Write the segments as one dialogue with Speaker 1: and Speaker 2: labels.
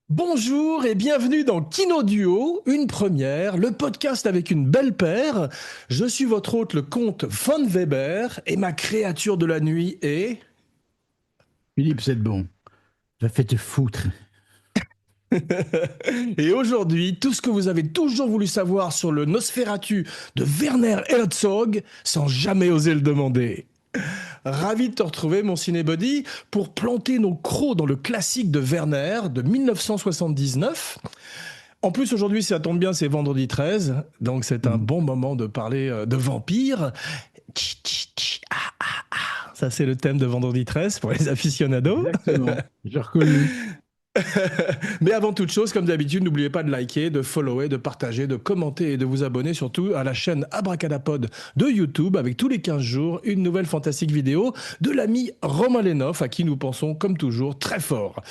Speaker 1: Bonjour et bienvenue dans Kino Duo, une première, le podcast avec une belle paire. Je suis votre hôte, le comte Von Weber, et ma créature de la nuit est...
Speaker 2: Philippe, c'est bon. Va fait te foutre.
Speaker 1: Et aujourd'hui, tout ce que vous avez toujours voulu savoir sur le Nosferatu de Werner Herzog, sans jamais oser le demander. Ravi de te retrouver, mon cinébody, pour planter nos crocs dans le classique de Werner de 1979. En plus, aujourd'hui, ça tombe bien, c'est vendredi 13, donc c'est un
Speaker 2: Mhm.
Speaker 1: bon moment de parler de vampires. Tch, tch, tch, ah, ah, ah. Ça, c'est le thème de vendredi 13 pour les aficionados.
Speaker 2: Exactement. J'ai reconnu.
Speaker 1: Mais avant toute chose, comme d'habitude, n'oubliez pas de liker, de follower, de partager, de commenter et de vous abonner surtout à la chaîne Abracadapod de YouTube avec tous les 15 jours une nouvelle fantastique vidéo de l'ami Romain Lenoff à qui nous pensons comme toujours très fort.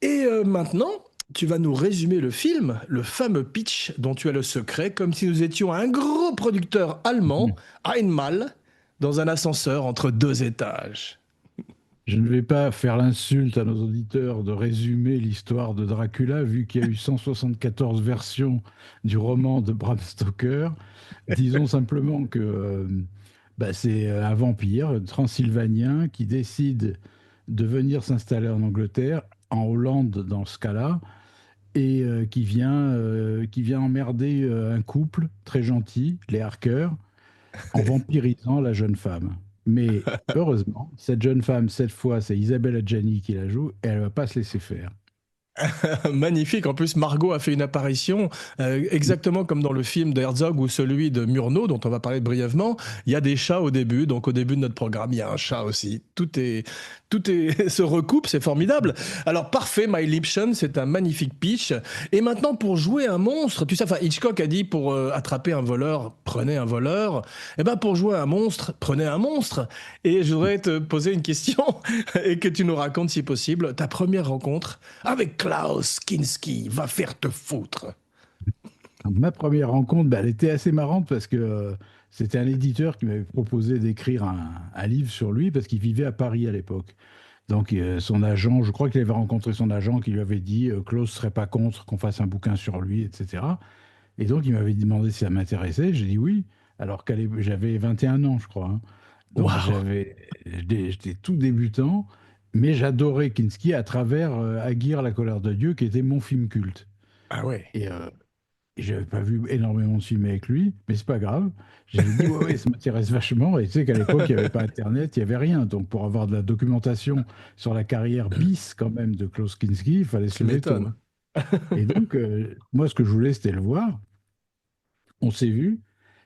Speaker 1: Et maintenant, tu vas nous résumer le film, le fameux pitch dont tu as le secret, comme si nous étions un gros producteur allemand,
Speaker 2: Mhm.
Speaker 1: Einmal, dans un ascenseur entre deux étages.
Speaker 2: Je ne vais pas faire l'insulte à nos auditeurs de résumer l'histoire de Dracula, vu qu'il y a eu 174 versions du roman de Bram Stoker. Disons simplement que c'est un vampire transylvanien qui décide de venir s'installer en Angleterre, en Hollande dans ce cas-là, et qui vient emmerder un couple très gentil, les Harker, en vampirisant la jeune femme. Mais heureusement, cette jeune femme, cette fois, c'est Isabelle Adjani qui la joue, et elle va pas se laisser faire.
Speaker 1: Magnifique. En plus, Margot a fait une apparition exactement comme dans le film de Herzog ou celui de Murnau, dont on va parler brièvement. Il y a des chats au début, donc au début de notre programme, il y a un chat aussi. Tout est se recoupe, c'est formidable. Alors parfait, My Lipson, c'est un magnifique pitch. Et maintenant, pour jouer un monstre, tu sais, enfin Hitchcock a dit pour attraper un voleur, prenez un voleur. Et ben pour jouer un monstre, prenez un monstre. Et je voudrais te poser une question et que tu nous racontes si possible ta première rencontre avec Klaus Kinski, va faire te foutre.
Speaker 2: Donc, ma première rencontre, elle était assez marrante parce que c'était un éditeur qui m'avait proposé d'écrire un livre sur lui parce qu'il vivait à Paris à l'époque. Donc son agent, je crois qu'il avait rencontré son agent qui lui avait dit Klaus serait pas contre qu'on fasse un bouquin sur lui, etc. Et donc il m'avait demandé si ça m'intéressait. J'ai dit oui, alors j'avais 21 ans, je crois, hein. Donc
Speaker 1: Waouh.
Speaker 2: j'étais tout débutant, mais j'adorais Kinski à travers Aguirre, la colère de Dieu, qui était mon film culte.
Speaker 1: Ah ouais.
Speaker 2: Et j'avais pas vu énormément de films avec lui, mais c'est pas grave. J'avais dit, ouais, ouais, ça m'intéresse vachement. Et tu sais qu'à l'époque, il n'y avait pas Internet, il n'y avait rien. Donc, pour avoir de la documentation sur la carrière bis, quand même, de Klaus Kinski, il fallait se
Speaker 1: Tu
Speaker 2: lever tôt,
Speaker 1: m'étonnes.
Speaker 2: hein. Et donc, moi, ce que je voulais, c'était le voir. On s'est vu.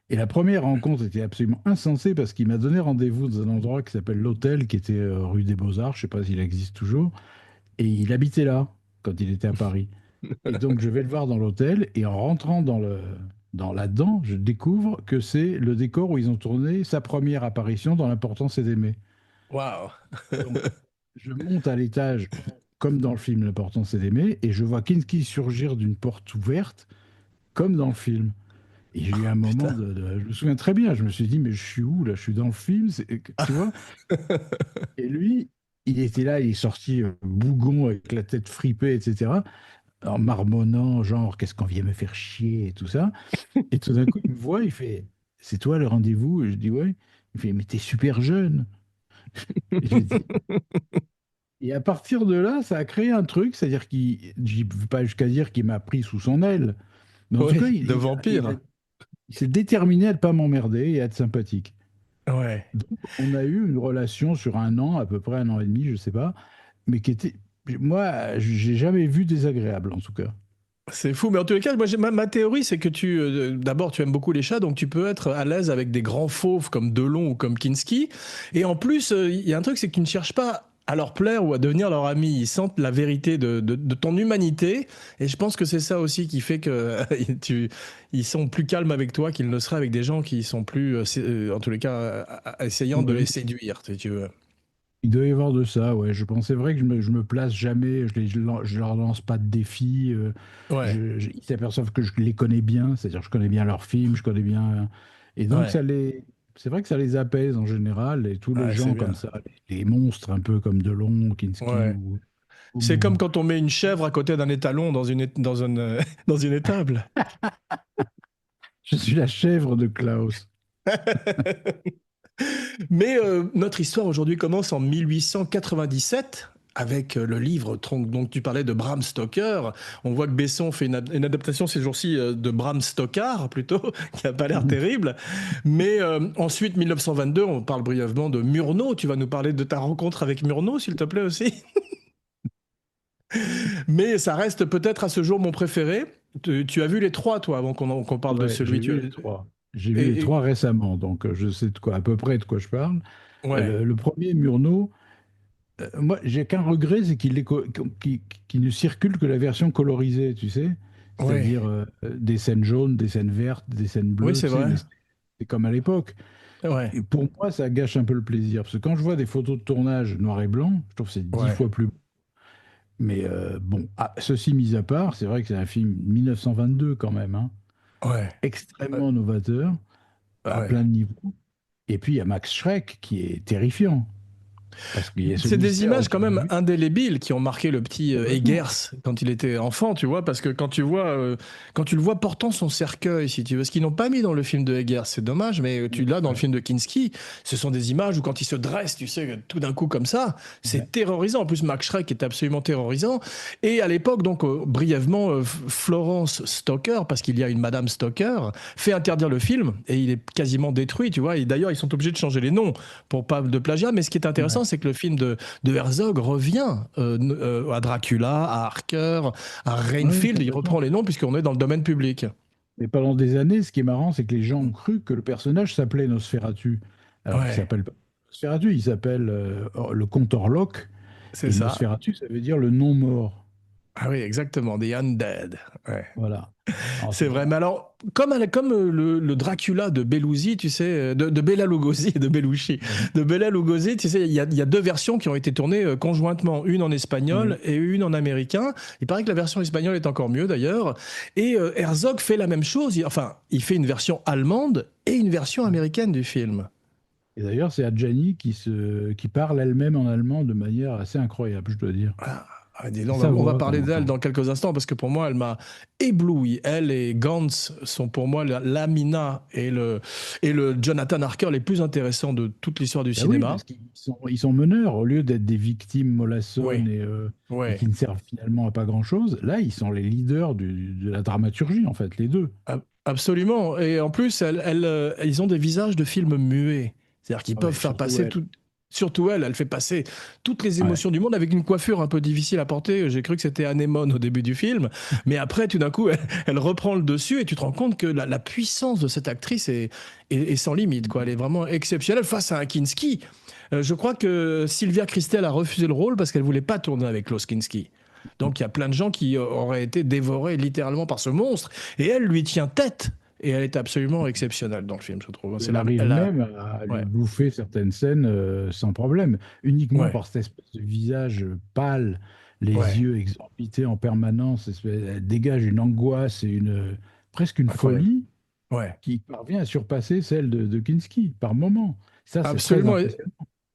Speaker 2: Et la première rencontre était absolument insensée parce qu'il m'a donné rendez-vous dans un endroit qui s'appelle l'Hôtel, qui était rue des Beaux-Arts. Je sais pas s'il existe toujours. Et il habitait là, quand il était à Paris. Et donc, je vais le voir dans l'hôtel, et en rentrant là-dedans, je découvre que c'est le décor où ils ont tourné sa première apparition dans L'important c'est d'aimer.
Speaker 1: Waouh.
Speaker 2: Donc, je monte à l'étage, comme dans le film L'important c'est d'aimer, et je vois Kinski surgir d'une porte ouverte, comme dans le film. Et j'ai eu un moment
Speaker 1: Putain.
Speaker 2: je me souviens très bien, je me suis dit, mais je suis où là? Je suis dans le film, tu vois? Et lui, il était là, il est sorti bougon avec la tête fripée, etc. En marmonnant, genre, qu'est-ce qu'on vient me faire chier et tout ça. Et tout d'un coup, il me voit, il fait, c'est toi le rendez-vous? Et je dis, ouais. Il fait, mais t'es super jeune. Et j'ai dit, et à partir de là, ça a créé un truc, c'est-à-dire je ne vais pas jusqu'à dire qu'il m'a pris sous son aile, mais en tout cas,
Speaker 1: Oui, de vampire.
Speaker 2: il s'est déterminé à ne pas m'emmerder et à être sympathique.
Speaker 1: Ouais.
Speaker 2: Donc, on a eu une relation sur un an, à peu près un an et demi, je sais pas, mais qui était, moi, j'ai jamais vu désagréable, en tout cas.
Speaker 1: C'est fou, mais en tous les cas, moi, ma théorie, c'est que d'abord, tu aimes beaucoup les chats, donc tu peux être à l'aise avec des grands fauves comme Delon ou comme Kinski. Et en plus, il y a un truc, c'est que tu ne cherches pas à leur plaire ou à devenir leur ami. Ils sentent la vérité de ton humanité. Et je pense que c'est ça aussi qui fait que ils sont plus calmes avec toi qu'ils ne seraient avec des gens qui sont plus, en tous les cas, essayant de les
Speaker 2: Ouais.
Speaker 1: séduire, si tu veux.
Speaker 2: Il doit y avoir de ça, ouais. Je pense, c'est vrai que je me place jamais, je leur lance pas de défis.
Speaker 1: Ouais,
Speaker 2: Ils s'aperçoivent que je les connais bien, c'est-à-dire que je connais bien leurs films, je connais bien. Et donc,
Speaker 1: ouais,
Speaker 2: c'est vrai que ça les apaise en général. Et tous les
Speaker 1: ouais, c'est
Speaker 2: gens comme
Speaker 1: bien.
Speaker 2: ça, les monstres un peu comme Delon, Kinski
Speaker 1: Ouais.
Speaker 2: ou.
Speaker 1: C'est comme quand on met une chèvre à côté d'un étalon dans une étable.
Speaker 2: Je suis la chèvre de Klaus.
Speaker 1: Mais notre histoire aujourd'hui commence en 1897 avec le livre dont tu parlais de Bram Stoker. On voit que Besson fait une adaptation ces jours-ci de Bram Stoker plutôt, qui n'a pas l'air terrible. Mais ensuite, 1922, on parle brièvement de Murnau. Tu vas nous parler de ta rencontre avec Murnau, s'il te plaît aussi. Mais ça reste peut-être à ce jour mon préféré. Tu as vu les trois, toi, avant qu'on parle de
Speaker 2: Ouais, j'ai
Speaker 1: celui.
Speaker 2: vu les trois. J'ai vu les
Speaker 1: Et,
Speaker 2: trois récemment, donc je sais à peu près de quoi je parle.
Speaker 1: ouais,
Speaker 2: Le premier, Murnau, moi, j'ai qu'un regret, c'est qu'il ne circule que la version colorisée, tu sais,
Speaker 1: ouais,
Speaker 2: c'est-à-dire des scènes jaunes, des scènes vertes, des scènes
Speaker 1: oui,
Speaker 2: bleues,
Speaker 1: c'est
Speaker 2: tu sais,
Speaker 1: vrai.
Speaker 2: mais c'est comme à l'époque.
Speaker 1: Ouais,
Speaker 2: Et pour moi, ça gâche un peu le plaisir, parce que quand je vois des photos de tournage noir et blanc, je trouve que c'est 10
Speaker 1: ouais,
Speaker 2: fois plus beau. Mais bon, ceci mis à part, c'est vrai que c'est un film 1922 quand même, hein,
Speaker 1: ouais, ouais.
Speaker 2: extrêmement novateur, à
Speaker 1: Ouais.
Speaker 2: plein de niveaux. Et puis il y a Max Schreck qui est terrifiant, parce qu'il y a ce
Speaker 1: C'est des
Speaker 2: mystère
Speaker 1: images quand
Speaker 2: autour de
Speaker 1: même
Speaker 2: lui.
Speaker 1: indélébiles qui ont marqué le petit
Speaker 2: Complètement.
Speaker 1: Eggers quand il était enfant, tu vois, parce que quand tu le vois portant son cercueil, si tu veux, ce qu'ils n'ont pas mis dans le film de Eggers, c'est dommage, mais tu l'as dans le
Speaker 2: Ouais,
Speaker 1: film de Kinski, ce sont des images où quand il se dresse, tu sais, tout d'un coup comme ça,
Speaker 2: ouais.
Speaker 1: c'est terrorisant. En plus, Max Schreck est absolument terrorisant. Et à l'époque, donc, brièvement, Florence Stoker, parce qu'il y a une Madame Stoker, fait interdire le film et il est quasiment détruit, tu vois. Et d'ailleurs, ils sont obligés de changer les noms pour pas de plagiat. Mais ce qui est intéressant,
Speaker 2: Ouais.
Speaker 1: c'est que le film de Herzog revient à Dracula, à Harker, à
Speaker 2: Oui,
Speaker 1: Renfield. Il reprend
Speaker 2: complètement.
Speaker 1: les noms puisqu'on est dans le domaine public.
Speaker 2: Mais pendant des années, ce qui est marrant, c'est que les gens ont cru que le personnage s'appelait Nosferatu, alors qu'il
Speaker 1: Ouais,
Speaker 2: s'appelle pas Nosferatu, il s'appelle le comte Orlok,
Speaker 1: c'est
Speaker 2: et
Speaker 1: ça.
Speaker 2: Nosferatu, ça veut dire le non-mort.
Speaker 1: Ah oui, exactement, The Undead. Ouais.
Speaker 2: Voilà. Alors,
Speaker 1: C'est
Speaker 2: c'est
Speaker 1: vrai. Mais
Speaker 2: pas...
Speaker 1: alors, comme le Dracula de Belushi, tu sais, de Bela Lugosi et de Belushi,
Speaker 2: Oui,
Speaker 1: de Bela Lugosi, tu sais, il y a deux versions qui ont été tournées conjointement, une en espagnol
Speaker 2: oui.
Speaker 1: et une en américain. Il paraît que la version espagnole est encore mieux d'ailleurs. Et Herzog fait la même chose. Enfin, il fait une version allemande et une version américaine du film.
Speaker 2: Et d'ailleurs, c'est Adjani qui parle elle-même en allemand de manière assez incroyable, je dois dire.
Speaker 1: Ah, dis
Speaker 2: C'est
Speaker 1: donc,
Speaker 2: sa
Speaker 1: on va
Speaker 2: voix qu'on
Speaker 1: parler d'elle
Speaker 2: entend.
Speaker 1: dans quelques instants parce que pour moi, elle m'a ébloui. Elle et Gantz sont pour moi la Mina et le Jonathan Harker les plus intéressants de toute l'histoire du
Speaker 2: Ben oui,
Speaker 1: cinéma.
Speaker 2: parce ils sont meneurs, au lieu d'être des victimes
Speaker 1: Oui,
Speaker 2: mollassonnes et
Speaker 1: oui,
Speaker 2: qui ne servent finalement à pas grand-chose. Là, ils sont les leaders de la dramaturgie, en fait, les deux.
Speaker 1: absolument. Et en plus, ils ont des visages de films muets. C'est-à-dire qu'ils
Speaker 2: Ah
Speaker 1: peuvent
Speaker 2: ouais,
Speaker 1: faire
Speaker 2: surtout
Speaker 1: passer
Speaker 2: elle.
Speaker 1: tout. Surtout elle, elle fait passer toutes les
Speaker 2: Ouais.
Speaker 1: émotions du monde avec une coiffure un peu difficile à porter. J'ai cru que c'était Anémone au début du film, mais après, tout d'un coup, elle reprend le dessus et tu te rends compte que la puissance de cette actrice est sans limite, quoi. Elle est vraiment exceptionnelle face à un Kinski. Je crois que Sylvia Kristel a refusé le rôle parce qu'elle voulait pas tourner avec Klaus Kinski. Donc il y a plein de gens qui auraient été dévorés littéralement par ce monstre et elle lui tient tête. Et elle est absolument exceptionnelle dans le film, je trouve.
Speaker 2: Elle arrive même à lui
Speaker 1: Ouais,
Speaker 2: bouffer certaines scènes sans problème, uniquement
Speaker 1: ouais,
Speaker 2: par cette espèce de visage pâle, les
Speaker 1: ouais,
Speaker 2: yeux exorbités en permanence. Elle dégage une angoisse et presque une
Speaker 1: incroyable.
Speaker 2: folie
Speaker 1: Ouais,
Speaker 2: qui parvient à surpasser celle de Kinski par moment. Ça, c'est très
Speaker 1: absolument.
Speaker 2: impressionnant.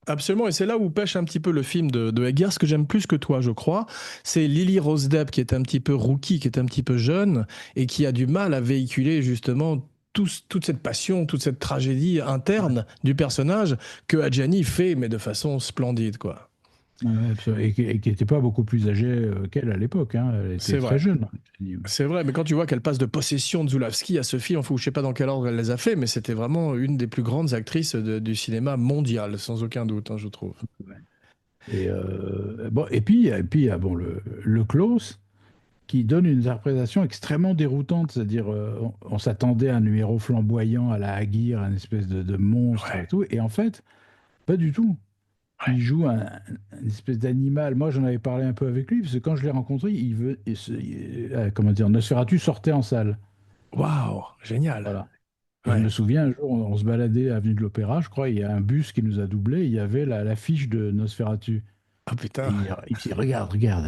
Speaker 1: Absolument, et c'est là où pêche un petit peu le film de Eggers, ce que j'aime plus que toi, je crois. C'est Lily Rose Depp, qui est un petit peu rookie, qui est un petit peu jeune, et qui a du mal à véhiculer justement toute cette passion, toute cette tragédie
Speaker 2: Ouais.
Speaker 1: interne du personnage que Adjani fait, mais de façon splendide, quoi.
Speaker 2: Ouais, absolument. Et qui n'était pas beaucoup plus âgée qu'elle à l'époque, hein. Elle était
Speaker 1: C'est
Speaker 2: très
Speaker 1: vrai.
Speaker 2: jeune.
Speaker 1: C'est vrai, mais quand tu vois qu'elle passe de Possession de Zulawski à ce film, je sais pas dans quel ordre elle les a fait, mais c'était vraiment une des plus grandes actrices du cinéma mondial, sans aucun doute, hein, je trouve.
Speaker 2: Ouais. Et, bon, et puis il y a bon, le Klaus, qui donne une interprétation extrêmement déroutante, c'est-à-dire on s'attendait à un numéro flamboyant à la Aguirre, un espèce de monstre et
Speaker 1: Ouais,
Speaker 2: tout, et en fait, pas du tout.
Speaker 1: ouais.
Speaker 2: Il joue une espèce d'animal. Moi, j'en avais parlé un peu avec lui, parce que quand je l'ai rencontré, comment dire, Nosferatu sortait en salle.
Speaker 1: Waouh, génial.
Speaker 2: Voilà. Et je me
Speaker 1: Ouais.
Speaker 2: souviens, un jour, on se baladait à Avenue de l'Opéra, je crois, il y a un bus qui nous a doublés, il y avait l'affiche de Nosferatu.
Speaker 1: Ah
Speaker 2: Et
Speaker 1: putain.
Speaker 2: il me dit, regarde, regarde,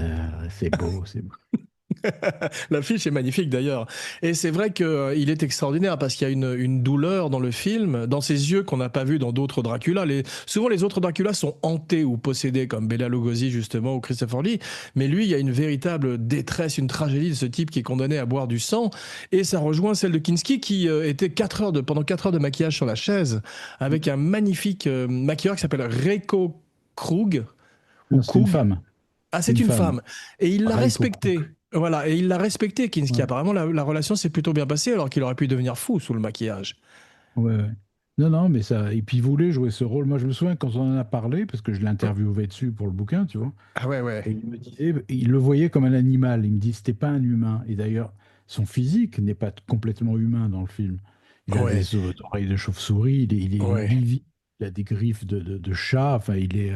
Speaker 2: c'est beau, c'est beau.
Speaker 1: L'affiche est magnifique d'ailleurs. Et c'est vrai qu'il est extraordinaire parce qu'il y a une douleur dans le film, dans ses yeux qu'on n'a pas vu dans d'autres Dracula. Souvent les autres Dracula sont hantés ou possédés comme Bela Lugosi justement ou Christopher Lee. Mais lui, il y a une véritable détresse, une tragédie de ce type qui est condamné à boire du sang. Et ça rejoint celle de Kinski qui était pendant 4 heures de maquillage sur la chaise avec un magnifique maquilleur qui s'appelle Reiko Krug ou
Speaker 2: Non, c'est une
Speaker 1: Krug.
Speaker 2: femme.
Speaker 1: Ah,
Speaker 2: C'est
Speaker 1: c'est
Speaker 2: une
Speaker 1: une
Speaker 2: femme.
Speaker 1: femme. Et il l'a
Speaker 2: Reiko Cook.
Speaker 1: respectée. Voilà, et il l'a respecté, Kinski.
Speaker 2: Ouais.
Speaker 1: Apparemment, la relation s'est plutôt bien passée, alors qu'il aurait pu devenir fou sous le maquillage.
Speaker 2: Ouais, ouais. Non, non, mais ça. Et puis il voulait jouer ce rôle. Moi, je me souviens quand on en a parlé, parce que je l'ai interviewé dessus pour le bouquin, tu vois.
Speaker 1: Ah ouais,
Speaker 2: Et
Speaker 1: ouais.
Speaker 2: il me disait, il le voyait comme un animal. Il me dit, c'était pas un humain. Et d'ailleurs, son physique n'est pas complètement humain dans le film. Il a
Speaker 1: Ouais,
Speaker 2: des oreilles de chauve-souris, il est
Speaker 1: ouais,
Speaker 2: livide, il a des griffes de chat. Enfin, il est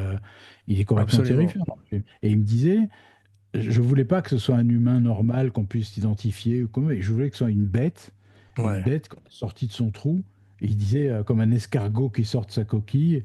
Speaker 2: complètement
Speaker 1: absolument.
Speaker 2: terrifiant dans le film. Et il me disait, je voulais pas que ce soit un humain normal qu'on puisse identifier ou comme, je voulais que ce soit une
Speaker 1: Ouais.
Speaker 2: bête sortie de son trou. Et il disait comme un escargot qui sort de sa coquille.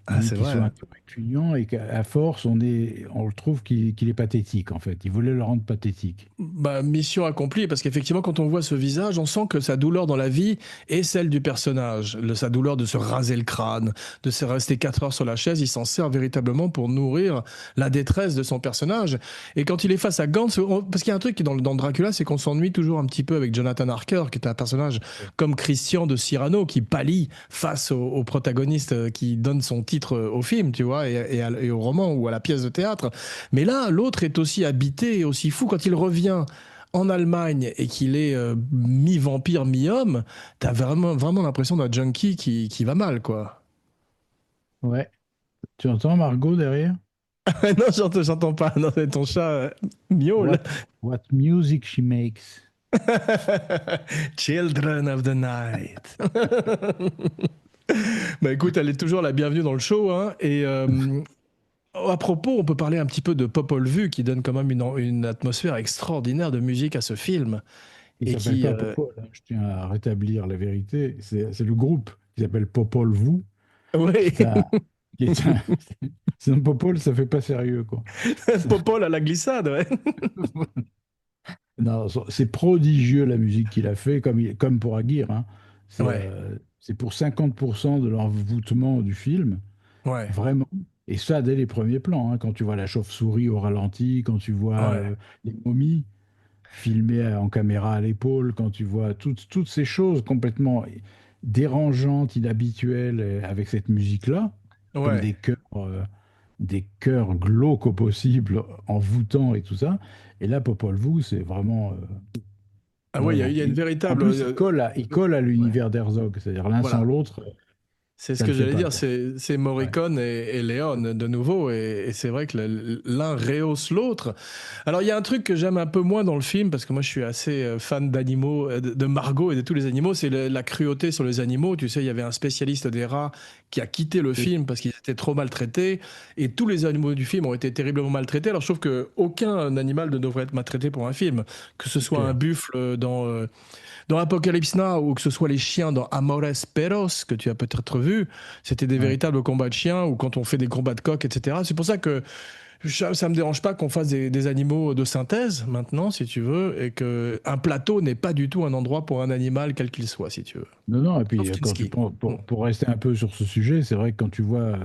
Speaker 2: Il
Speaker 1: Ah,
Speaker 2: dit
Speaker 1: c'est
Speaker 2: qu'il soit
Speaker 1: vrai.
Speaker 2: un peu répugnant et qu'à force, on le trouve qu'il est pathétique en fait. Il voulait le rendre pathétique.
Speaker 1: Bah, mission accomplie, parce qu'effectivement, quand on voit ce visage, on sent que sa douleur dans la vie est celle du personnage. Sa douleur de se raser le crâne, de se rester 4 heures sur la chaise, il s'en sert véritablement pour nourrir la détresse de son personnage. Et quand il est face à Gantz, parce qu'il y a un truc qui dans Dracula, c'est qu'on s'ennuie toujours un petit peu avec Jonathan Harker, qui est un personnage comme Christian de Cyrano, qui pâlit face au protagoniste qui donne son titre au film, tu vois, et au roman ou à la pièce de théâtre. Mais là, l'autre est aussi habité et aussi fou. Quand il revient en Allemagne et qu'il est mi-vampire, mi-homme, t'as vraiment l'impression d'un junkie qui va mal, quoi.
Speaker 2: Ouais. Tu entends Margot derrière?
Speaker 1: Non, j'entends pas. Non, c'est ton chat miaule.
Speaker 2: What music she makes.
Speaker 1: Children of the Night. Bah écoute, elle est toujours la bienvenue dans le show, hein. Et à propos, on peut parler un petit peu de Popol Vuh qui donne quand même une atmosphère extraordinaire de musique à ce film.
Speaker 2: Il
Speaker 1: Et
Speaker 2: s'appelle
Speaker 1: qui.
Speaker 2: pas Popol, hein. Je tiens à rétablir la vérité. C'est le groupe qui s'appelle Popol Vuh, qui
Speaker 1: Oui,
Speaker 2: est un, qui est un- Sinon Popol, ça fait pas sérieux, quoi.
Speaker 1: Popol à la glissade, ouais.
Speaker 2: Non, c'est prodigieux la musique qu'il a fait, comme pour Aguirre, hein.
Speaker 1: Ouais,
Speaker 2: C'est pour 50% de l'envoûtement du film,
Speaker 1: ouais,
Speaker 2: vraiment. Et ça, dès les premiers plans, hein, quand tu vois la chauve-souris au ralenti, quand tu vois
Speaker 1: ouais.
Speaker 2: les momies filmées en caméra à l'épaule, quand tu vois toutes ces choses complètement dérangeantes, inhabituelles, avec cette musique-là, comme
Speaker 1: Ouais.
Speaker 2: des chœurs glauques au possible, envoûtants et tout ça. Et là, Popol Vuh, c'est vraiment.
Speaker 1: Ah
Speaker 2: Non,
Speaker 1: ouais,
Speaker 2: non.
Speaker 1: il y a une
Speaker 2: En
Speaker 1: véritable.
Speaker 2: plus, il colle à
Speaker 1: Ouais.
Speaker 2: l'univers d'Herzog, c'est-à-dire l'un sans
Speaker 1: Voilà.
Speaker 2: l'autre,
Speaker 1: C'est ce
Speaker 2: ça le
Speaker 1: que
Speaker 2: fait
Speaker 1: j'allais
Speaker 2: pas,
Speaker 1: dire,
Speaker 2: quoi.
Speaker 1: c'est
Speaker 2: Ouais.
Speaker 1: Morricone et Léon de nouveau, et c'est vrai que l'un rehausse l'autre. Alors il y a un truc que j'aime un peu moins dans le film, parce que moi je suis assez fan d'animaux, de Margot et de tous les animaux, c'est la cruauté sur les animaux. Tu sais, il y avait un spécialiste des rats qui a quitté le
Speaker 2: Oui.
Speaker 1: film parce qu'ils étaient trop maltraités, et tous les animaux du film ont été terriblement maltraités. Alors je trouve qu'aucun animal ne devrait être maltraité pour un film, que ce
Speaker 2: C'est
Speaker 1: soit un
Speaker 2: clair.
Speaker 1: buffle dans Apocalypse Now, ou que ce soit les chiens dans Amores Perros, que tu as peut-être vu, c'était des
Speaker 2: Ouais.
Speaker 1: véritables combats de chiens, ou quand on fait des combats de coqs, etc. C'est pour ça que ça me dérange pas qu'on fasse des animaux de synthèse maintenant, si tu veux, et que un plateau n'est pas du tout un endroit pour un animal quel qu'il soit, si tu veux.
Speaker 2: Non, non, et puis
Speaker 1: Sauf
Speaker 2: quand tu
Speaker 1: Kinski.
Speaker 2: penses,
Speaker 1: Mm.
Speaker 2: pour rester un peu sur ce sujet, c'est vrai que quand tu vois,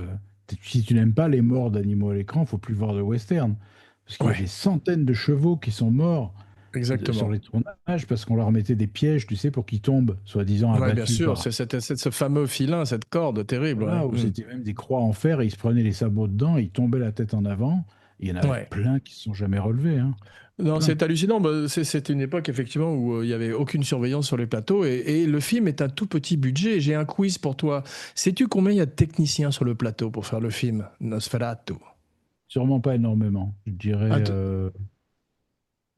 Speaker 2: si tu n'aimes pas les morts d'animaux à l'écran, faut plus voir de western. Parce qu'il y a des
Speaker 1: Ouais,
Speaker 2: centaines de chevaux qui sont morts sur
Speaker 1: exactement.
Speaker 2: les tournages parce qu'on leur mettait des pièges, tu sais, pour qu'ils tombent, soi-disant
Speaker 1: Ouais, bien
Speaker 2: abattus
Speaker 1: sûr,
Speaker 2: par.
Speaker 1: c'est ce fameux filin, cette corde terrible. Ouais.
Speaker 2: Voilà, où
Speaker 1: Mm.
Speaker 2: c'était même des croix en fer et ils se prenaient les sabots dedans, et ils tombaient la tête en avant. Il y en a
Speaker 1: Ouais.
Speaker 2: plein qui se sont jamais relevés, hein.
Speaker 1: Non,
Speaker 2: Plein.
Speaker 1: c'est hallucinant. Bah, c'est une époque effectivement où il y avait aucune surveillance sur les plateaux et le film est un tout petit budget. J'ai un quiz pour toi. Sais-tu combien il y a de techniciens sur le plateau pour faire le film Nosferatu?
Speaker 2: Sûrement pas énormément. Je dirais
Speaker 1: Att-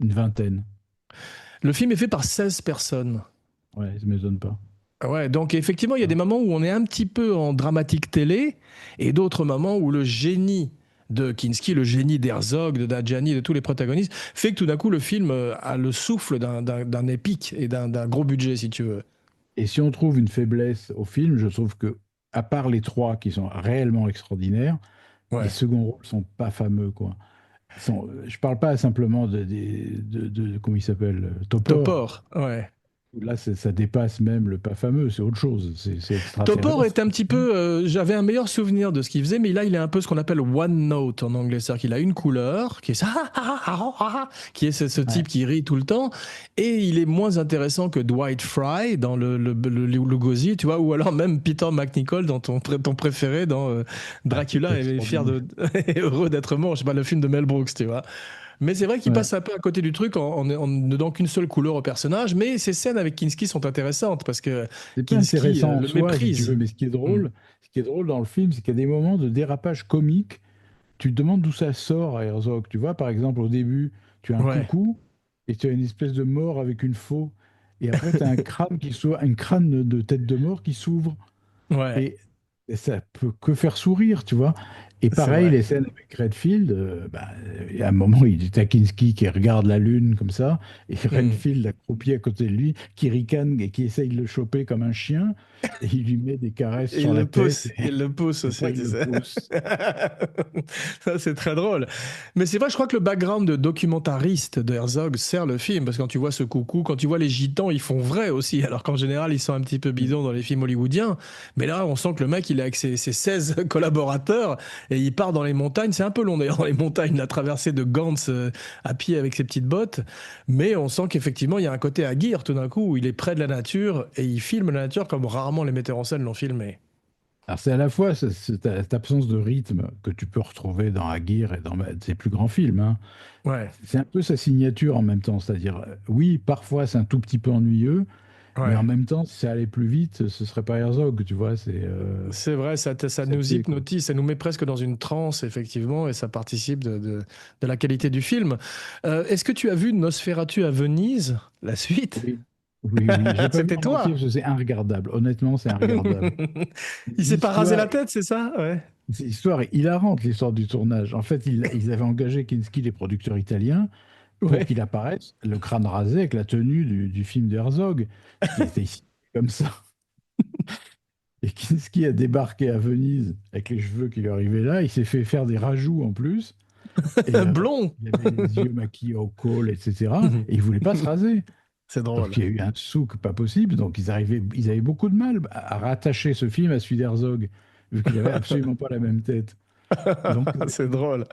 Speaker 2: une vingtaine.
Speaker 1: Le film est fait par 16 personnes.
Speaker 2: Ouais, ça ne m'étonne pas.
Speaker 1: Ah ouais, donc effectivement, il y a des
Speaker 2: Ah.
Speaker 1: moments où on est un petit peu en dramatique télé et d'autres moments où le génie de Kinski, le génie d'Herzog, de Dajani, de tous les protagonistes, fait que tout d'un coup, le film a le souffle d'un épique et d'un gros budget, si tu veux.
Speaker 2: Et si on trouve une faiblesse au film, je trouve que, à part les trois qui sont réellement extraordinaires, les
Speaker 1: Ouais.
Speaker 2: seconds rôles sont pas fameux, quoi. Je parle pas simplement comment il s'appelle, Topor.
Speaker 1: Topor, ouais.
Speaker 2: Là, ça dépasse même le pas fameux, c'est autre chose, c'est
Speaker 1: Topor est
Speaker 2: extraterrestre.
Speaker 1: un petit peu. J'avais un meilleur souvenir de ce qu'il faisait, mais là, il est un peu ce qu'on appelle one note en anglais. C'est-à-dire qu'il a une couleur, qui est ça, qui est ce
Speaker 2: Ouais.
Speaker 1: type qui rit tout le temps, et il est moins intéressant que Dwight Fry dans le Lugosi, tu vois, ou alors même Peter McNichol dans ton préféré dans
Speaker 2: Ah, qui est
Speaker 1: Dracula est fier
Speaker 2: extraordinaire.
Speaker 1: de. Heureux d'être mort, je sais pas, le film de Mel Brooks, tu vois. Mais c'est vrai qu'il
Speaker 2: Ouais.
Speaker 1: passe un peu à côté du truc en ne donnant qu'une seule couleur au personnage. Mais ces scènes avec Kinski sont intéressantes parce que
Speaker 2: C'est pas
Speaker 1: Kinski
Speaker 2: intéressant en
Speaker 1: le
Speaker 2: soi, si tu veux,
Speaker 1: méprise.
Speaker 2: mais
Speaker 1: Hmm.
Speaker 2: ce qui est drôle dans le film, c'est qu'il y a des moments de dérapage comique. Tu te demandes d'où ça sort à Herzog. Tu vois, par exemple, au début, tu as un
Speaker 1: Ouais,
Speaker 2: coucou et tu as une espèce de mort avec une faux. Et après, tu as un crâne un crâne de tête de mort qui s'ouvre.
Speaker 1: ouais,
Speaker 2: Et, et ça peut que faire sourire, tu vois. Et
Speaker 1: c'est
Speaker 2: pareil,
Speaker 1: vrai.
Speaker 2: les scènes avec Redfield, il y a un moment, il y a Kinski qui regarde la lune comme ça, et
Speaker 1: Hmm.
Speaker 2: Redfield accroupi à côté de lui, qui ricane et qui essaye de le choper comme un chien, et il lui met des caresses
Speaker 1: Et
Speaker 2: sur la tête,
Speaker 1: il le pousse
Speaker 2: et après
Speaker 1: aussi,
Speaker 2: il
Speaker 1: tu
Speaker 2: le
Speaker 1: sais.
Speaker 2: pousse.
Speaker 1: Ça, c'est très drôle. Mais c'est vrai, je crois que le background de documentariste de Herzog sert le film, parce que quand tu vois ce coucou, quand tu vois les gitans, ils font vrai aussi, alors qu'en général, ils sont un petit peu bidons dans les films hollywoodiens. Mais là, on sent que le mec, il est avec ses 16 collaborateurs, et il part dans les montagnes. C'est un peu long d'ailleurs, dans les montagnes, la traversée de Gantz à pied avec ses petites bottes. Mais on sent qu'effectivement, il y a un côté Aguirre tout d'un coup, où il est près de la nature, et il filme la nature comme rarement les metteurs en scène l'ont filmé.
Speaker 2: Alors c'est à la fois cette absence de rythme que tu peux retrouver dans Aguirre et dans ses plus grands films, hein.
Speaker 1: Ouais,
Speaker 2: C'est un peu sa signature en même temps, c'est-à-dire, oui, parfois c'est un tout petit peu ennuyeux, mais en
Speaker 1: ouais.
Speaker 2: même temps, si ça allait plus vite, ce serait pas Herzog, tu vois,
Speaker 1: C'est vrai, ça
Speaker 2: ça
Speaker 1: nous
Speaker 2: plaît, quoi.
Speaker 1: hypnotise, ça nous met presque dans une transe, effectivement, et ça participe de la qualité du film. Est-ce que tu as vu Nosferatu à Venise, la suite?
Speaker 2: Oui, oui, oui. J'ai pas vu
Speaker 1: C'était
Speaker 2: en entier
Speaker 1: toi.
Speaker 2: parce que c'est inregardable. Honnêtement, c'est inregardable.
Speaker 1: Il s'est pas rasé
Speaker 2: L'histoire,
Speaker 1: la tête, c'est ça? Ouais.
Speaker 2: l'histoire est hilarante, l'histoire du tournage. En fait, ils avaient engagé Kinski, les producteurs italiens, pour
Speaker 1: Ouais.
Speaker 2: qu'il apparaisse le crâne rasé avec la tenue du film de Herzog, qui était ici comme ça. Et Kinski a débarqué à Venise avec les cheveux qui lui arrivaient là. Il s'est fait faire des rajouts en plus. Et
Speaker 1: Blond.
Speaker 2: il avait les yeux maquillés au col, etc. Et il voulait pas se raser.
Speaker 1: C'est
Speaker 2: Donc
Speaker 1: drôle.
Speaker 2: il y a eu un souk pas possible. Donc ils avaient beaucoup de mal à rattacher ce film à celui d'Herzog, vu qu'il avait absolument pas la même tête. Donc
Speaker 1: C'est drôle.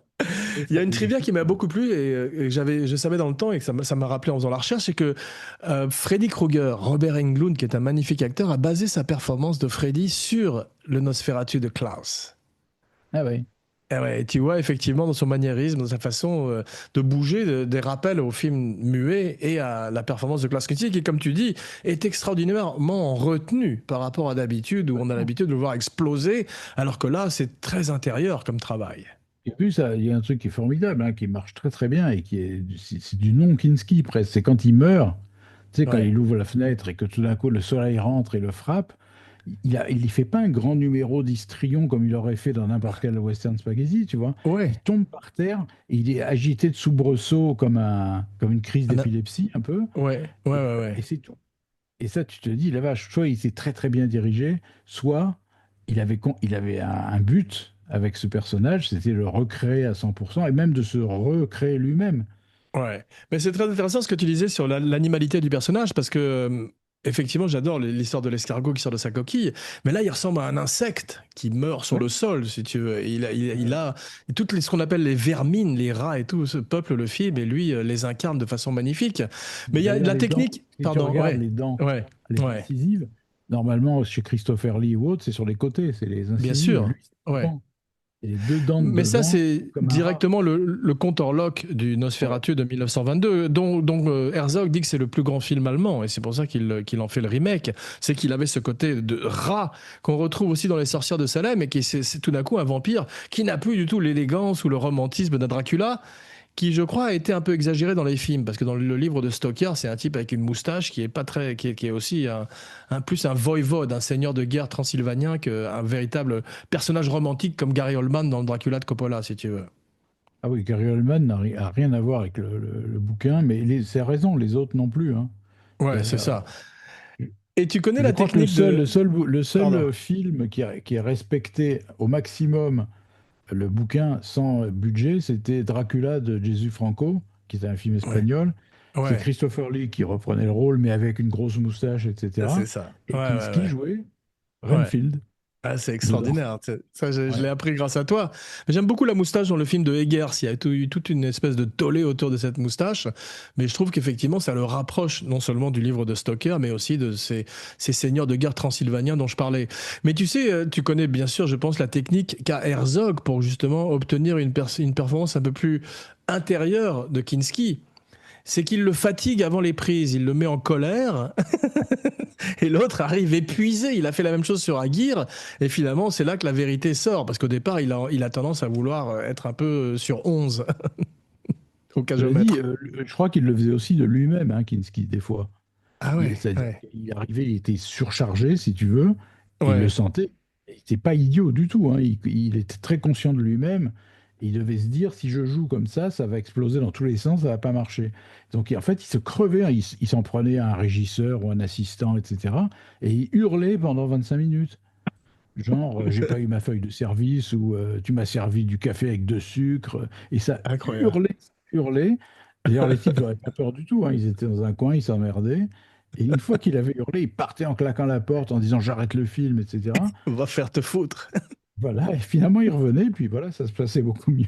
Speaker 1: Il y a une
Speaker 2: le
Speaker 1: trivia
Speaker 2: film,
Speaker 1: qui m'a beaucoup plu et je savais dans le temps et que ça m'a rappelé en faisant la recherche, c'est que Freddy Krueger, Robert Englund, qui est un magnifique acteur, a basé sa performance de Freddy sur le Nosferatu de Klaus.
Speaker 2: ah ouais.
Speaker 1: Et ouais, tu vois effectivement dans son maniérisme, dans sa façon de bouger, des rappels au film muet et à la performance de Klaus Kinski, qui, comme tu dis, est extraordinairement retenu par rapport à d'habitude, où on a l'habitude de le voir exploser, alors que là, c'est très intérieur comme travail.
Speaker 2: Et puis il y a un truc qui est formidable, hein, qui marche très très bien et qui est c'est du non Kinski presque. C'est quand il meurt, tu sais, quand
Speaker 1: Ouais.
Speaker 2: il ouvre la fenêtre et que tout d'un coup le soleil rentre et le frappe. Il y fait pas un grand numéro d'histrion comme il aurait fait dans n'importe quel western spaghetti, tu vois. Il
Speaker 1: Ouais.
Speaker 2: tombe par terre et il est agité de soubresauts comme une crise
Speaker 1: Un-
Speaker 2: d'épilepsie un peu.
Speaker 1: Ouais, ouais, ouais,
Speaker 2: Et
Speaker 1: ouais.
Speaker 2: c'est tout. Et ça, tu te dis, la vache, soit il s'est très très bien dirigé, soit il avait un but avec ce personnage, c'était le recréer à 100% et même de se recréer lui-même.
Speaker 1: Ouais, mais c'est très intéressant ce que tu disais sur l'animalité du personnage parce que effectivement j'adore l'histoire de l'escargot qui sort de sa coquille, mais là il ressemble à un insecte qui meurt sur le
Speaker 2: Ouais.
Speaker 1: sol si tu veux. Et il
Speaker 2: Ouais.
Speaker 1: a toutes ce qu'on appelle les vermines, les rats et tout ce peuple le film et lui les incarne de façon magnifique. Mais il y a de
Speaker 2: D'ailleurs,
Speaker 1: la
Speaker 2: les dents,
Speaker 1: technique,
Speaker 2: si tu
Speaker 1: pardon,
Speaker 2: regardes
Speaker 1: ouais,
Speaker 2: les
Speaker 1: ouais,
Speaker 2: dents
Speaker 1: ouais,
Speaker 2: incisives, normalement, chez Christopher Lee ou autre, c'est sur les côtés, c'est les
Speaker 1: bien
Speaker 2: incisives.
Speaker 1: sûr,
Speaker 2: Lui, c'est
Speaker 1: ouais.
Speaker 2: devant. Et les deux dents de
Speaker 1: Mais ça,
Speaker 2: devant,
Speaker 1: c'est
Speaker 2: comme un rat.
Speaker 1: directement le compteur Locke du
Speaker 2: Ouais.
Speaker 1: Nosferatu de 1922, dont Herzog dit que c'est le plus grand film allemand, et c'est pour ça qu'il en fait le remake. C'est qu'il avait ce côté de rat qu'on retrouve aussi dans Les Sorcières de Salem, et qui c'est tout d'un coup un vampire qui n'a plus du tout l'élégance ou le romantisme d'un Dracula, qui, je crois, a été un peu exagéré dans les films, parce que dans le livre de Stoker, c'est un type avec une moustache qui est pas très, qui est aussi plus un voïvode, un seigneur de guerre transylvanien qu'un véritable personnage romantique comme Gary Oldman dans le Dracula de Coppola, si tu veux.
Speaker 2: Ah oui, Gary Oldman a rien à voir avec le bouquin, mais c'est raison, les autres non plus, hein.
Speaker 1: Ouais, c'est
Speaker 2: C'est-à-dire,
Speaker 1: ça. Et tu connais
Speaker 2: je
Speaker 1: la
Speaker 2: crois que
Speaker 1: technique de...
Speaker 2: le
Speaker 1: Pardon.
Speaker 2: seul film qui est respecté au maximum le bouquin sans budget, c'était Dracula de Jesus Franco, qui était un film
Speaker 1: Ouais,
Speaker 2: espagnol. C'est
Speaker 1: ouais,
Speaker 2: Christopher Lee qui reprenait le rôle, mais avec une grosse moustache,
Speaker 1: c'est
Speaker 2: etc.
Speaker 1: ça.
Speaker 2: Et
Speaker 1: Ouais, ouais,
Speaker 2: Kinski
Speaker 1: ouais.
Speaker 2: jouait
Speaker 1: Ouais.
Speaker 2: Renfield
Speaker 1: Ah, c'est
Speaker 2: dedans.
Speaker 1: extraordinaire. Ça, je
Speaker 2: Ouais.
Speaker 1: l'ai appris grâce à toi. Mais j'aime beaucoup la moustache dans le film de Eggers. Il y a eu toute une espèce de tollé autour de cette moustache. Mais je trouve qu'effectivement, ça le rapproche non seulement du livre de Stoker, mais aussi de ces seigneurs de guerre transylvaniens dont je parlais. Mais tu sais, tu connais bien sûr, je pense, la technique qu'a Herzog pour justement obtenir une performance un peu plus intérieure de Kinski. C'est qu'il le fatigue avant les prises, il le met en colère, et l'autre arrive épuisé. Il a fait la même chose sur Aguirre, et finalement, c'est là que la vérité sort, parce qu'au départ, il a tendance à vouloir être un peu sur 11 au
Speaker 2: Cela dit,
Speaker 1: cagomètre.
Speaker 2: je crois qu'il le faisait aussi de lui-même, hein, Kinski, des fois.
Speaker 1: Ah ouais,
Speaker 2: C'est-à-dire
Speaker 1: ouais,
Speaker 2: qu'il arrivait, il était surchargé, si tu veux, et il le
Speaker 1: ouais.
Speaker 2: sentait. Il n'était pas idiot du tout, hein. Il était très conscient de lui-même. Et il devait se dire, si je joue comme ça va exploser dans tous les sens, ça va pas marcher. Donc en fait, il se crevait, hein. Il s'en prenait à un régisseur ou un assistant, etc. Et il hurlait pendant 25 minutes. Genre, j'ai pas eu ma feuille de service ou tu m'as servi du café avec de sucre. Et ça
Speaker 1: Incroyable.
Speaker 2: hurlait, hurlait. D'ailleurs, les types n'avaient pas peur du tout, hein. Ils étaient dans un coin, ils s'emmerdaient. Et une fois qu'il avait hurlé, il partait en claquant la porte, en disant j'arrête le film, etc.
Speaker 1: Va faire te foutre.
Speaker 2: Voilà, et finalement il revenait, et puis voilà, ça se passait beaucoup mieux.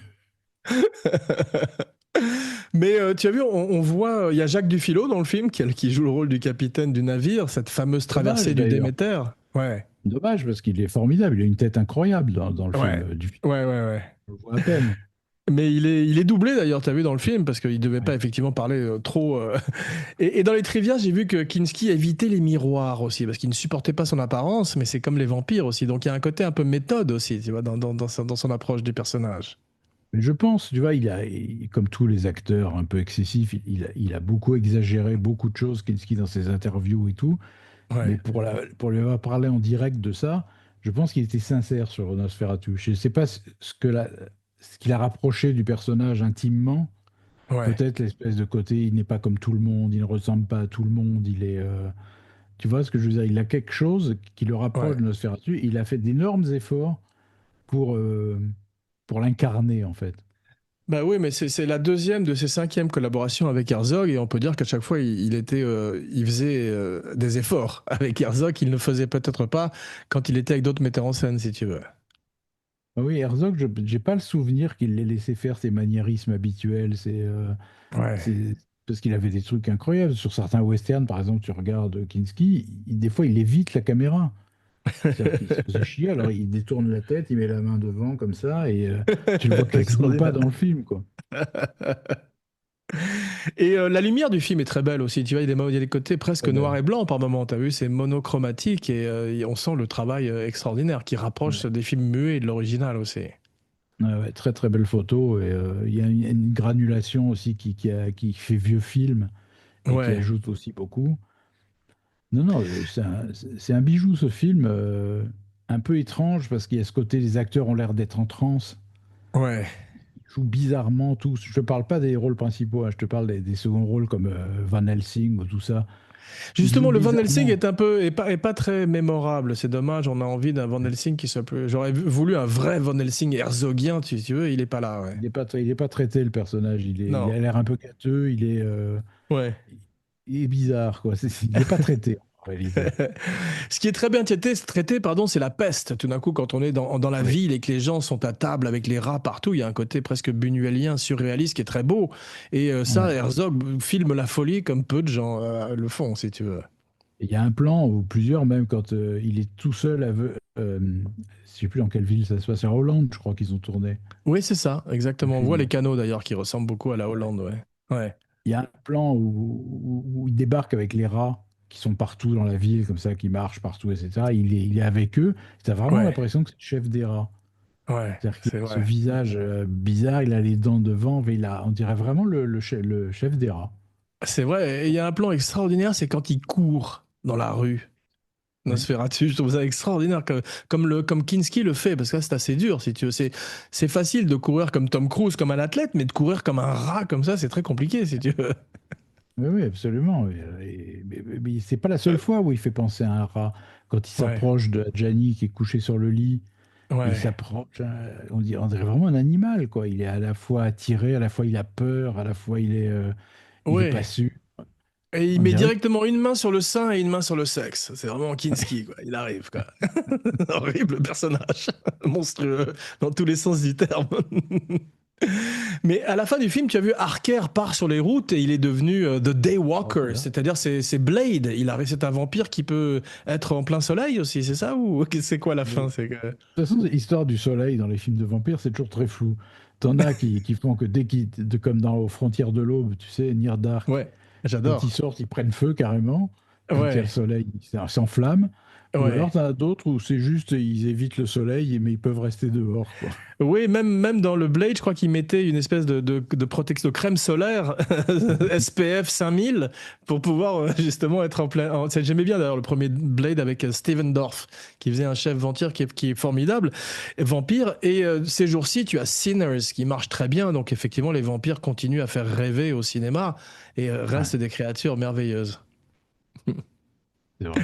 Speaker 1: Mais tu as vu, on voit, il y a Jacques Dufilo dans le film qui joue le rôle du capitaine du navire, cette fameuse traversée
Speaker 2: Dommage
Speaker 1: du
Speaker 2: d'ailleurs.
Speaker 1: Déméter. Ouais,
Speaker 2: Dommage, parce qu'il est formidable, il a une tête incroyable dans le film
Speaker 1: ouais,
Speaker 2: du film.
Speaker 1: ouais, ouais, ouais.
Speaker 2: On le voit à peine.
Speaker 1: Mais il est doublé d'ailleurs, tu as vu dans le film, parce qu'il devait pas
Speaker 2: Ouais.
Speaker 1: effectivement parler trop. Et dans les trivia, j'ai vu que Kinski évitait les miroirs aussi, parce qu'il ne supportait pas son apparence, mais c'est comme les vampires aussi. Donc il y a un côté un peu méthode aussi, tu vois, dans son approche du personnage.
Speaker 2: Mais je pense, tu vois, comme tous les acteurs un peu excessifs, il a beaucoup exagéré beaucoup de choses, Kinski, dans ses interviews et tout. Mais
Speaker 1: Ouais,
Speaker 2: pour lui avoir parlé en direct de ça, je pense qu'il était sincère sur Nosferatu. Je ne sais pas ce qu'il a rapproché du personnage intimement.
Speaker 1: ouais,
Speaker 2: Peut-être l'espèce de côté, il n'est pas comme tout le monde, il ne ressemble pas à tout le monde, tu vois ce que je veux dire? Il a quelque chose qui le rapproche
Speaker 1: ouais.
Speaker 2: de Nosferatu. Il a fait d'énormes efforts pour, euh, pour l'incarner, en fait.
Speaker 1: Bah oui, mais c'est la deuxième de ses cinquièmes collaborations avec Herzog, et on peut dire qu'à chaque fois, il faisait des efforts avec Herzog qu'il ne faisait peut-être pas quand il était avec d'autres metteurs en scène, si tu veux.
Speaker 2: Ah oui, Herzog, je n'ai pas le souvenir qu'il l'ait laissé faire ses maniérismes habituels.
Speaker 1: Ouais,
Speaker 2: C'est parce qu'il avait des trucs incroyables. Sur certains westerns, par exemple, tu regardes Kinski, des fois, il évite la caméra. C'est-à-dire qu'il se faisait chier, alors il détourne la tête, il met la main devant comme ça, et tu le vois quasiment pas
Speaker 1: extraordinaire.
Speaker 2: dans le film, quoi.
Speaker 1: Et la lumière du film est très belle aussi. Tu vois, il y a des côtés presque
Speaker 2: Très
Speaker 1: noir
Speaker 2: belle.
Speaker 1: et blanc par moment. Tu as vu, c'est monochromatique et on sent le travail extraordinaire qui rapproche
Speaker 2: Ouais.
Speaker 1: des films muets et de l'original aussi.
Speaker 2: Ouais, ouais, très très belle photo, et il y a une granulation aussi qui fait vieux film et qui
Speaker 1: Ouais,
Speaker 2: ajoute aussi beaucoup. Non, non, c'est un bijou ce film, un peu étrange parce qu'il y a ce côté, les acteurs ont l'air d'être en transe,
Speaker 1: ouais.
Speaker 2: ils jouent bizarrement tous. Je te parle pas des rôles principaux, hein, je te parle des seconds rôles comme Van Helsing ou tout ça. Ils jouent
Speaker 1: Justement, le Van Helsing
Speaker 2: bizarrement.
Speaker 1: est pas très mémorable. C'est dommage. On a envie d'un Van Helsing qui soit plus. J'aurais voulu un vrai Van Helsing herzogien, tu veux. Il est pas là, ouais.
Speaker 2: Il est pas traité le personnage, il
Speaker 1: Non.
Speaker 2: a l'air un peu cateux,
Speaker 1: Ouais.
Speaker 2: il est bizarre quoi. Il est pas traité en réalité.
Speaker 1: Ce qui est très bien traité, pardon, c'est la peste. Tout d'un coup, quand on est dans la
Speaker 2: Oui.
Speaker 1: ville et que les gens sont à table avec les rats partout, il y a un côté presque buñuelien, surréaliste qui est très beau. Et ça,
Speaker 2: Ouais.
Speaker 1: Herzog filme la folie comme peu de gens le font, si tu veux.
Speaker 2: Il y a un plan, ou plusieurs même, quand il est tout seul, je sais plus dans quelle ville ça se passe, à Hollande, je crois qu'ils ont tourné
Speaker 1: Oui, c'est ça,
Speaker 2: le
Speaker 1: exactement. On voit les
Speaker 2: film.
Speaker 1: canaux d'ailleurs qui ressemblent beaucoup à la
Speaker 2: Ouais.
Speaker 1: Hollande, ouais. Ouais,
Speaker 2: Il y a un plan où il débarque avec les rats qui sont partout dans la ville, comme ça, qui marchent partout, etc. Il est avec eux. Tu as vraiment
Speaker 1: ouais,
Speaker 2: l'impression que c'est le chef des rats.
Speaker 1: ouais,
Speaker 2: C'est-à-dire qu'il
Speaker 1: c'est
Speaker 2: a ce
Speaker 1: vrai.
Speaker 2: visage bizarre, il a les dents devant, mais on dirait vraiment le chef des rats.
Speaker 1: C'est vrai. Et il y a un plan extraordinaire, c'est quand il court dans la rue.
Speaker 2: Oui.
Speaker 1: Nosferatu, je trouve ça extraordinaire, comme Kinski le fait, parce que là, c'est assez dur, si tu veux. C'est facile de courir comme Tom Cruise, comme un athlète, mais de courir comme un rat, comme ça, c'est très compliqué, si tu veux.
Speaker 2: Oui, oui, absolument. Mais c'est pas la seule fois où il fait penser à un rat. Quand il
Speaker 1: Ouais,
Speaker 2: s'approche de Gianni qui est couché sur le lit Il
Speaker 1: Ouais.
Speaker 2: s'approche, on dirait vraiment un animal, quoi. Il est à la fois attiré, à la fois il a peur, à la fois il est pas
Speaker 1: Ouais.
Speaker 2: sûr.
Speaker 1: Et il
Speaker 2: On
Speaker 1: met
Speaker 2: dirait
Speaker 1: directement une main sur le sein et une main sur le sexe. C'est vraiment Kinski, quoi. Il arrive, quoi. Horrible personnage. Monstrueux, dans tous les sens du terme. Mais à la fin du film, tu as vu Harker part sur les routes et il est devenu The
Speaker 2: oh
Speaker 1: Daywalker,
Speaker 2: là.
Speaker 1: c'est-à-dire c'est Blade. C'est un vampire qui peut être en plein soleil aussi, c'est ça ou c'est quoi la
Speaker 2: Mais,
Speaker 1: fin?
Speaker 2: de
Speaker 1: C'est que...
Speaker 2: toute façon, l'histoire du soleil dans les films de vampires, c'est toujours très flou. T'en as qui font que comme dans Aux Frontières de l'Aube, tu sais, Near Dark,
Speaker 1: Ouais,
Speaker 2: quand ils
Speaker 1: j'adore.
Speaker 2: sortent, ils prennent feu carrément. Quand il y a le
Speaker 1: Ouais,
Speaker 2: soleil, ça s'enflamme. Ou alors,
Speaker 1: ouais.
Speaker 2: t'en as d'autres où c'est juste, ils évitent le soleil, mais ils peuvent rester dehors, quoi.
Speaker 1: Oui, même dans le Blade, je crois qu'ils mettaient une espèce de protection de crème solaire SPF 5000 pour pouvoir justement être en plein. J'aimais bien d'ailleurs le premier Blade avec Steven Dorff qui faisait un chef vampire qui est formidable, vampire. Et ces jours-ci, tu as Sinners qui marche très bien. Donc effectivement, les vampires continuent à faire rêver au cinéma et
Speaker 2: Ouais,
Speaker 1: restent des créatures merveilleuses.
Speaker 2: c'est vrai.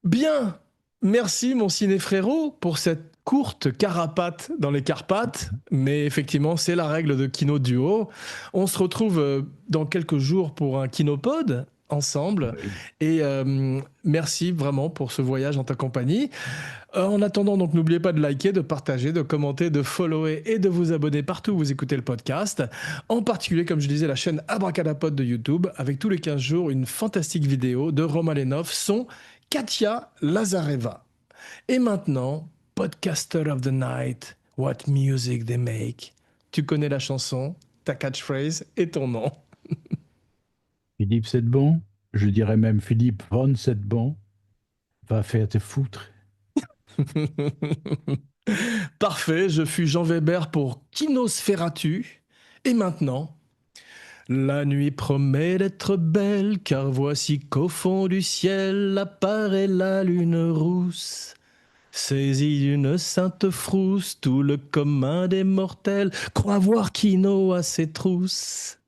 Speaker 1: Bien, merci mon ciné frérot pour cette courte carapate dans les Carpates, mais effectivement c'est la règle de Kino Duo. On se retrouve dans quelques jours pour un Kinopod ensemble
Speaker 2: Oui.
Speaker 1: et merci vraiment pour ce voyage en ta compagnie. En attendant donc n'oubliez pas de liker, de partager, de commenter, de follower et de vous abonner partout où vous écoutez le podcast. En particulier comme je disais la chaîne Abracadapod de YouTube avec tous les 15 jours une fantastique vidéo de Roman Lenov, son Katia Lazareva. Et maintenant, Podcaster of the Night, What Music They Make. Tu connais la chanson, ta catchphrase et ton nom.
Speaker 2: Philippe Setbon, je dirais même Philippe Von Setbon, va faire te foutre.
Speaker 1: Parfait, je fus Jean Weber pour Kinosferatu. Et maintenant, la nuit promet d'être belle, car voici qu'au fond du ciel apparaît la lune rousse. Saisi d'une sainte frousse, tout le commun des mortels croit voir Kino à ses trousses.